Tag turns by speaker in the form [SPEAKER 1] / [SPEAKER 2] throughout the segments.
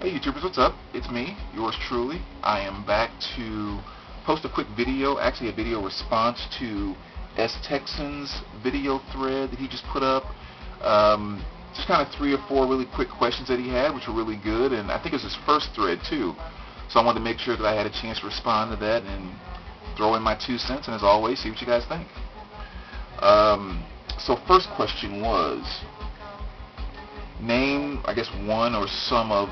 [SPEAKER 1] Hey YouTubers, what's up? It's me, yours truly. I am back to post a quick video, actually a video response to STexannl's video thread that he just put up. Just kind of 3 or 4 really quick questions that he had, which were really good, and I think it was his first thread too. So I wanted to make sure that I had a chance to respond to that and throw in my 2 cents, and as always, see what you guys think. So first question was, name, I guess, one or some of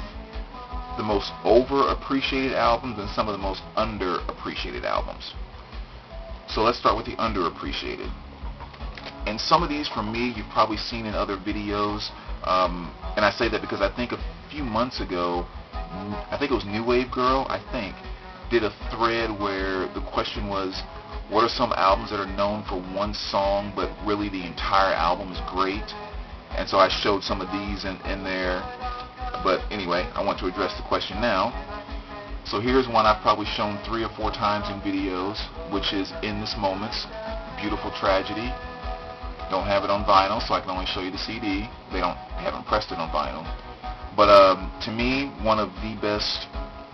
[SPEAKER 1] the most overappreciated albums and some of the most underappreciated albums. So let's start with the underappreciated. And some of these, from me, you've probably seen in other videos, and I say that because I think a few months ago, I think it was New Wave Girl, did a thread where the question was, what are some albums that are known for one song, but really the entire album is great? And so I showed some of these in there. But anyway, I want to address the question now. So here's one I've probably shown 3 or 4 times in videos, which is In This Moment's Beautiful Tragedy. Don't have it on vinyl, so I can only show you the CD. They haven't pressed it on vinyl. But to me, one of the best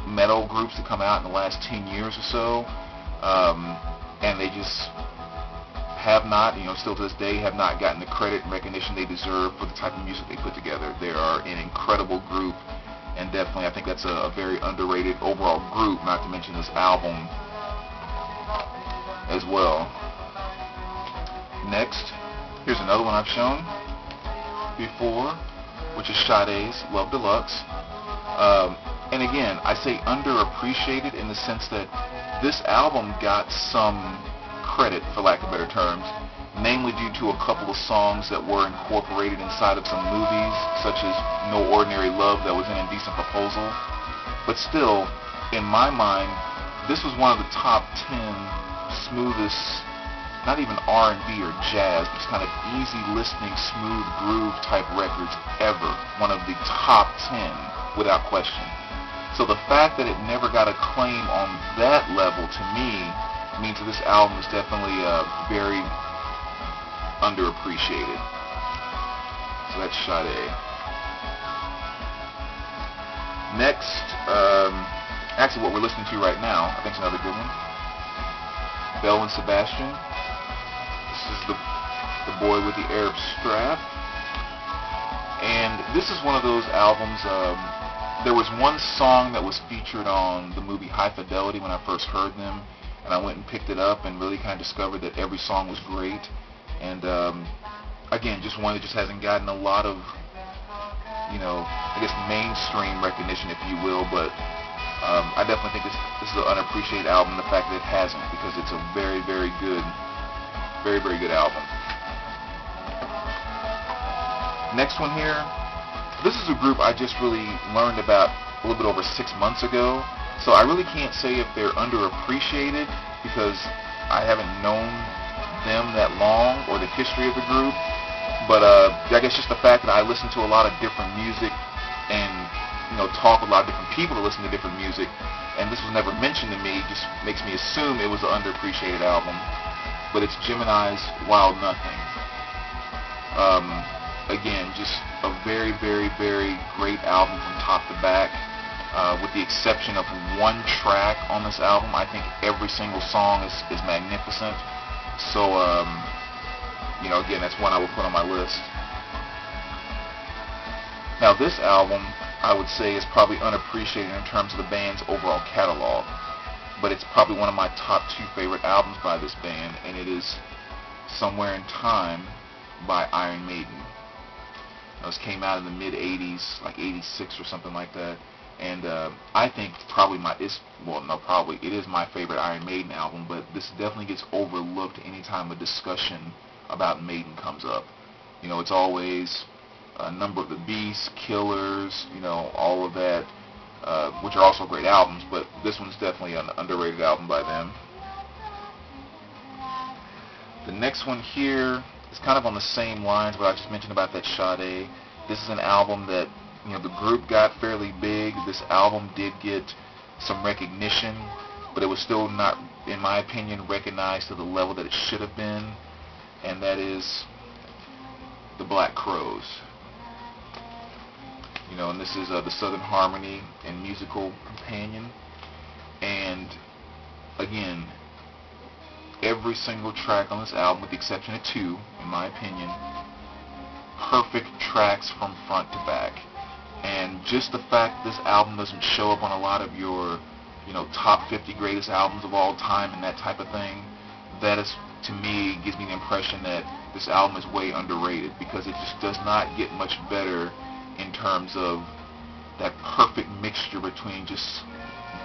[SPEAKER 1] metal groups to come out in the last 10 years or so. And they just have not, still to this day, have not gotten the credit and recognition they deserve for the type of music they put together. They are an incredible group, and definitely I think that's a very underrated overall group, not to mention this album as well. Next, here's another one I've shown before, which is Sade's Love Deluxe. And again, I say underappreciated in the sense that this album got some credit, for lack of better terms, namely due to a couple of songs that were incorporated inside of some movies, such as No Ordinary Love that was in Indecent Proposal. But still, in my mind, this was one of the top 10 smoothest, not even R&B or jazz, but just kind of easy listening, smooth groove type records ever. One of the top 10, without question. So the fact that it never got a claim on that level, to me, means that this album is definitely very underappreciated. So that's Sade. Next, actually what we're listening to right now, I think is another good one. Belle and Sebastian. This is the boy with the Arab strap. And this is one of those albums, there was one song that was featured on the movie High Fidelity when I first heard them. And I went and picked it up and really kind of discovered that every song was great. And again, just one that just hasn't gotten a lot of, I guess mainstream recognition, if you will. But I definitely think this is an unappreciated album. The fact that it hasn't, because it's a very, very good album. Next one here. This is a group I just really learned about a little bit over 6 months ago. So I really can't say if they're underappreciated because I haven't known them that long or the history of the group. But I guess just the fact that I listen to a lot of different music and talk with a lot of different people that listen to different music, and this was never mentioned to me, just makes me assume it was an underappreciated album. But it's Gemini's Wild Nothing. Again, just a very, very, very great album from top to back. With the exception of one track on this album, I think every single song is magnificent. So, again, that's one I would put on my list. Now, this album, I would say, is probably unappreciated in terms of the band's overall catalog. But it's probably one of my top 2 favorite albums by this band, and it is Somewhere in Time by Iron Maiden. This came out in the mid-'80s, like 86 or something like that. And I think it is my favorite Iron Maiden album, but this definitely gets overlooked anytime a discussion about Maiden comes up. It's always Number of the Beast, Killers, all of that, which are also great albums, but this one's definitely an underrated album by them. The next one here is kind of on the same lines, what I just mentioned about that Sade. This is an album that the group got fairly big. This album did get some recognition, but it was still not, in my opinion, recognized to the level that it should have been, and that is the Black Crowes. You know, and this is the Southern Harmony and Musical Companion. And again, every single track on this album, with the exception of 2, in my opinion, perfect tracks from front to back. And just the fact this album doesn't show up on a lot of your, you know, top 50 greatest albums of all time and that type of thing, that is, to me, gives me the impression that this album is way underrated, because it just does not get much better in terms of that perfect mixture between just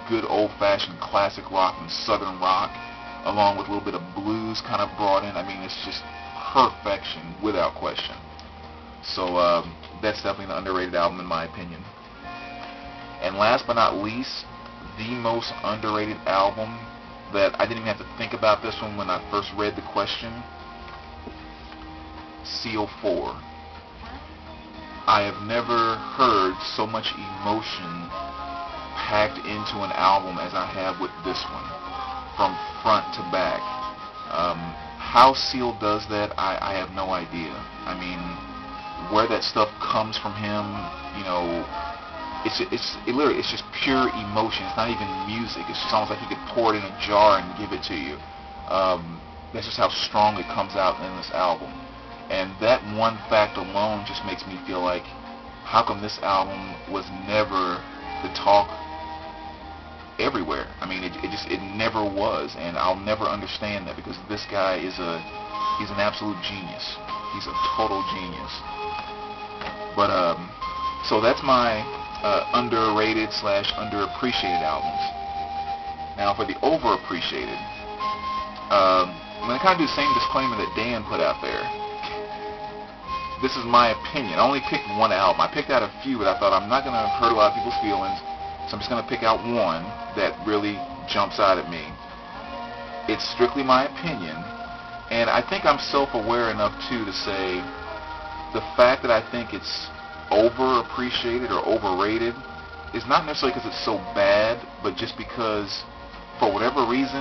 [SPEAKER 1] good old-fashioned classic rock and southern rock, along with a little bit of blues kind of brought in. I mean, it's just perfection without question. So that's definitely an underrated album in my opinion. And last but not least, the most underrated album that I didn't even have to think about this one when I first read the question, Seal 4. I have never heard so much emotion packed into an album as I have with this one, from front to back. How Seal does that, I have no idea. I mean, where that stuff comes from him, you know, it's just pure emotion. It's not even music. It's just almost like he could pour it in a jar and give it to you. That's just how strong it comes out in this album. And that one fact alone just makes me feel like, how come this album was never the talk everywhere? I mean, it never was, and I'll never understand that, because this guy he's an absolute genius. He's a total genius. But so that's my underrated / underappreciated albums. Now for the overappreciated, I'm gonna kind of do the same disclaimer that Dan put out there. This is my opinion. I only picked one album. I picked out a few, but I thought I'm not going to hurt a lot of people's feelings, so I'm just going to pick out one that really jumps out at me. It's strictly my opinion, and I think I'm self-aware enough, too, to say the fact that I think it's overappreciated or overrated is not necessarily because it's so bad, but just because, for whatever reason,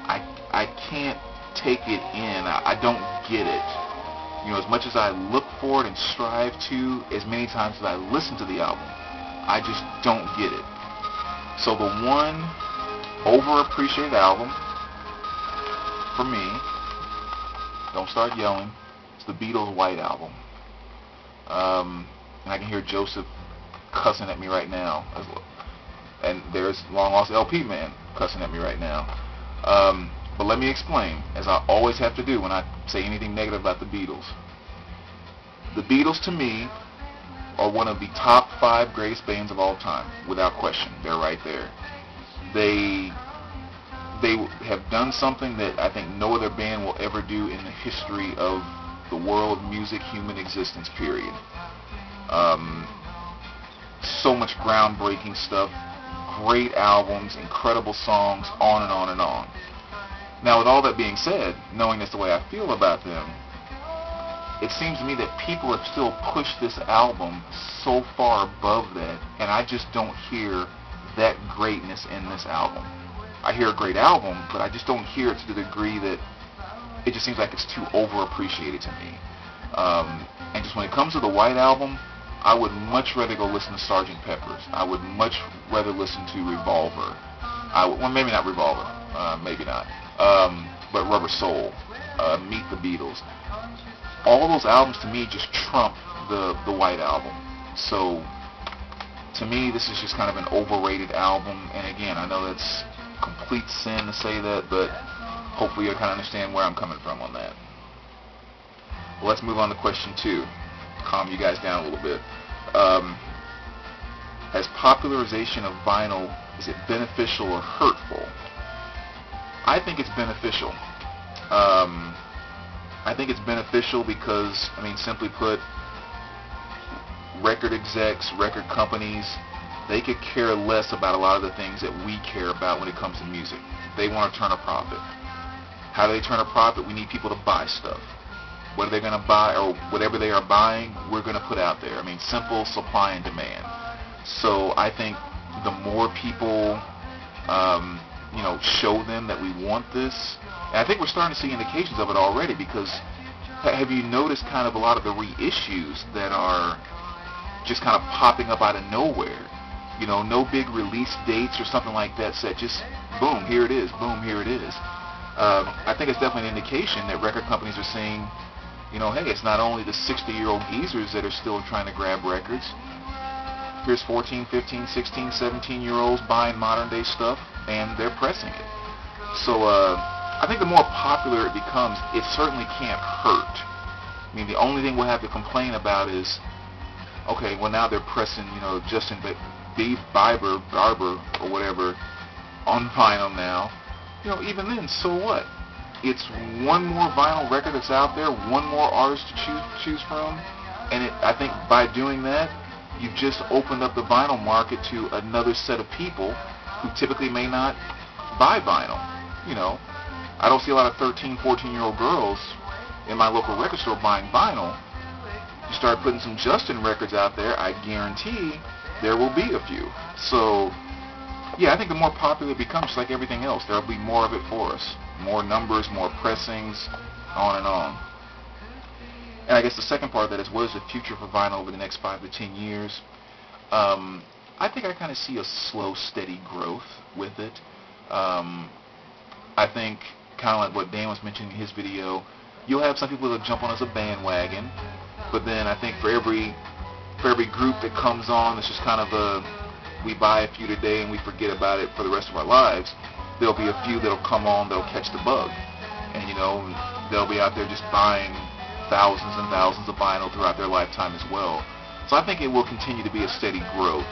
[SPEAKER 1] I can't take it in. I don't get it. You know, as much as I look for it and strive to, as many times as I listen to the album, I just don't get it. So the one overappreciated album, for me, don't start yelling, it's the Beatles' White Album. And I can hear Joseph cussing at me right now. And there's Long Lost LP Man cussing at me right now. But let me explain, as I always have to do when I say anything negative about the Beatles. The Beatles, to me, are one of the top 5 greatest bands of all time, without question. They're right there. They have done something that I think no other band will ever do in the history of the world of music, human existence, period. So much groundbreaking stuff, great albums, incredible songs, on and on and on. Now, with all that being said, knowing that's the way I feel about them, it seems to me that people have still pushed this album so far above that, and I just don't hear that greatness in this album. I hear a great album, but I just don't hear it to the degree that it just seems like it's too overappreciated to me. And just when it comes to the White Album, I would much rather go listen to Sgt. Pepper's. I would much rather listen to Revolver. Well, maybe not Revolver. Maybe not. But Rubber Soul, Meet the Beatles. All those albums to me just trump the White Album. So to me, this is just kind of an overrated album. And again, I know that's complete sin to say that, but hopefully you'll kind of understand where I'm coming from on that. Well, let's move on to question 2. Calm you guys down a little bit. As popularization of vinyl, is it beneficial or hurtful? I think it's beneficial. I think it's beneficial because, I mean, simply put, record execs, record companies, they could care less about a lot of the things that we care about when it comes to music. They want to turn a profit. How do they turn a profit? We need people to buy stuff. What are they going to buy, or whatever they are buying, we're going to put out there. I mean, simple supply and demand. So I think the more people, show them that we want this, and I think we're starting to see indications of it already, because have you noticed kind of a lot of the reissues that are just kind of popping up out of nowhere. You know, no big release dates or something like that set. Just boom, here it is. Boom, here it is. I think it's definitely an indication that record companies are saying, you know, hey, it's not only the 60-year-old geezers that are still trying to grab records. Here's 14, 15, 16, 17-year-olds buying modern-day stuff, and they're pressing it. So I think the more popular it becomes, it certainly can't hurt. I mean, the only thing we'll have to complain about is, okay, well, now they're pressing, you know, Justin Bieber, or whatever, on vinyl now. You know, even then, so what? It's one more vinyl record that's out there, one more artist to choose from, and I think by doing that, you've just opened up the vinyl market to another set of people who typically may not buy vinyl. You know, I don't see a lot of 13, 14-year-old girls in my local record store buying vinyl. You start putting some Justin records out there, I guarantee there will be a few. So, yeah, I think the more popular it becomes, just like everything else, there will be more of it for us. More numbers, more pressings, on and on. And I guess the second part of that is, what is the future for vinyl over the next 5 to 10 years? I think I kind of see a slow, steady growth with it. I think, kind of like what Dan was mentioning in his video, you'll have some people that jump on as a bandwagon, but then I think for every group that comes on, it's just kind of we buy a few today and we forget about it for the rest of our lives. There'll be a few that'll come on, that'll catch the bug, and you know, they'll be out there just buying thousands and thousands of vinyl throughout their lifetime as well. So I think it will continue to be a steady growth.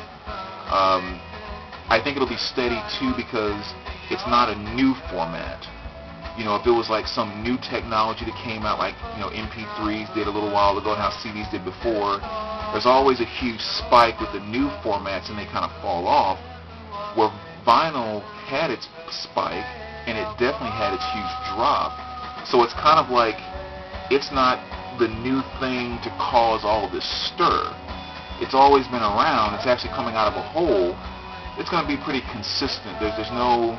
[SPEAKER 1] I think it'll be steady too because it's not a new format. You know, if it was like some new technology that came out, like, you know, MP3s did a little while ago and how CDs did before, there's always a huge spike with the new formats and they kind of fall off, where vinyl had its spike and it definitely had its huge drop. So it's kind of like, it's not the new thing to cause all of this stir. It's always been around. It's actually coming out of a hole. It's going to be pretty consistent. There's no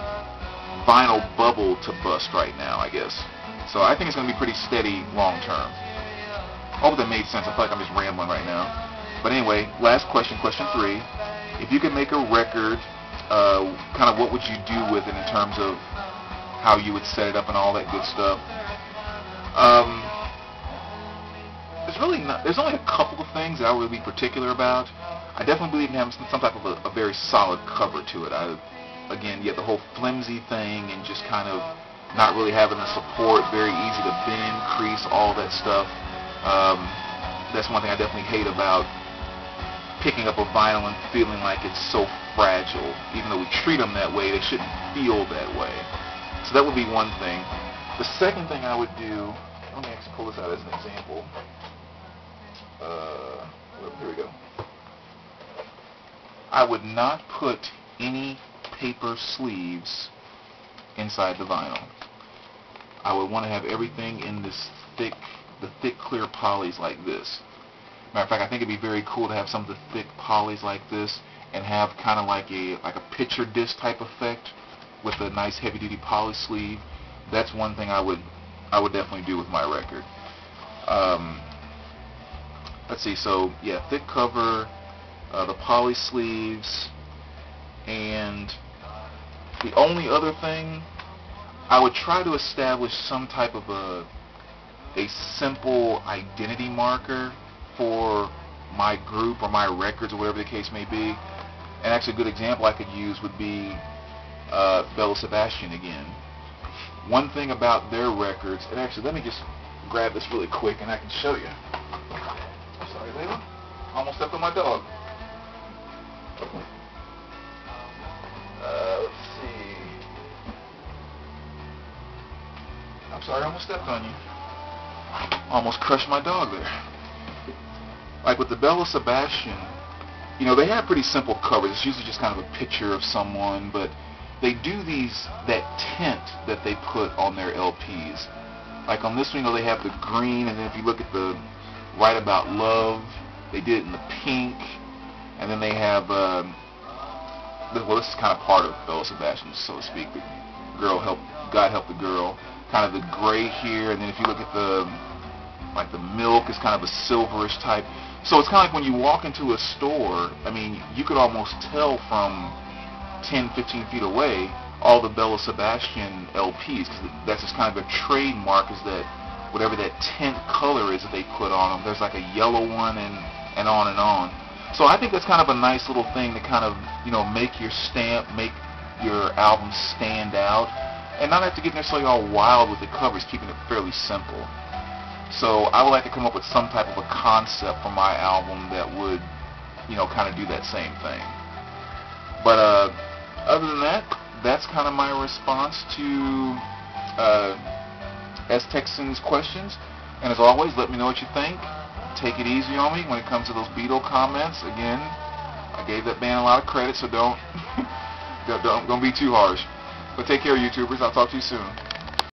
[SPEAKER 1] vinyl bubble to bust right now, I guess. So I think it's going to be pretty steady long term. Hope that made sense. I feel like I'm just rambling right now. But anyway, last question, question 3. If you could make a record, kind of what would you do with it in terms of how you would set it up and all that good stuff? There's only a couple of things that I would be particular about. I definitely believe in having some type of a very solid cover to it. Again, you have the whole flimsy thing and just kind of not really having the support, very easy to bend, crease, all that stuff. That's one thing I definitely hate about picking up a vinyl and feeling like it's so fragile. Even though we treat them that way, they shouldn't feel that way. So that would be one thing. The second thing I would do, let me actually pull this out as an example. Here we go. I would not put any paper sleeves inside the vinyl. I would want to have everything in this thick clear polys like this. Matter of fact, I think it'd be very cool to have some of the thick polys like this and have kind of like a picture disc type effect with a nice heavy duty poly sleeve. That's one thing I would definitely do with my record. Let's see, so yeah, thick cover, the poly sleeves, and the only other thing, I would try to establish some type of a simple identity marker for my group or my records or whatever the case may be. And actually a good example I could use would be Bella Sebastian again. One thing about their records, and actually let me just grab this really quick and I can show you. Sorry, Layla. Almost stepped on my dog. Let's see. I'm sorry, I almost stepped on you. Almost crushed my dog there. Like with the Bella Sebastian, you know, they have pretty simple covers. It's usually just kind of a picture of someone, but they do that tint that they put on their LPs. Like on this one, you know, they have the green, and then if you look at the Right About Love, they did it in the pink, and then they have, well, this is kind of part of Bella Sebastian, so to speak, but God Help the Girl, kind of the gray here, and then if you look at the milk, it's kind of a silverish type. So it's kind of like when you walk into a store, I mean, you could almost tell from 10, 15 feet away all the Bella Sebastian LPs, because that's just kind of a trademark, is that whatever that tint color is that they put on them, there's like a yellow one and on and on. So I think that's kind of a nice little thing to kind of, you know, make your stamp, make your album stand out, and not have to get necessarily all wild with the covers, keeping it fairly simple. So I would like to come up with some type of a concept for my album that would, you know, kind of do that same thing. But other than that, that's kind of my response to STexannl's questions. And as always, let me know what you think. Take it easy on me when it comes to those Beatle comments. Again, I gave that band a lot of credit, so don't be too harsh. But take care, YouTubers. I'll talk to you soon.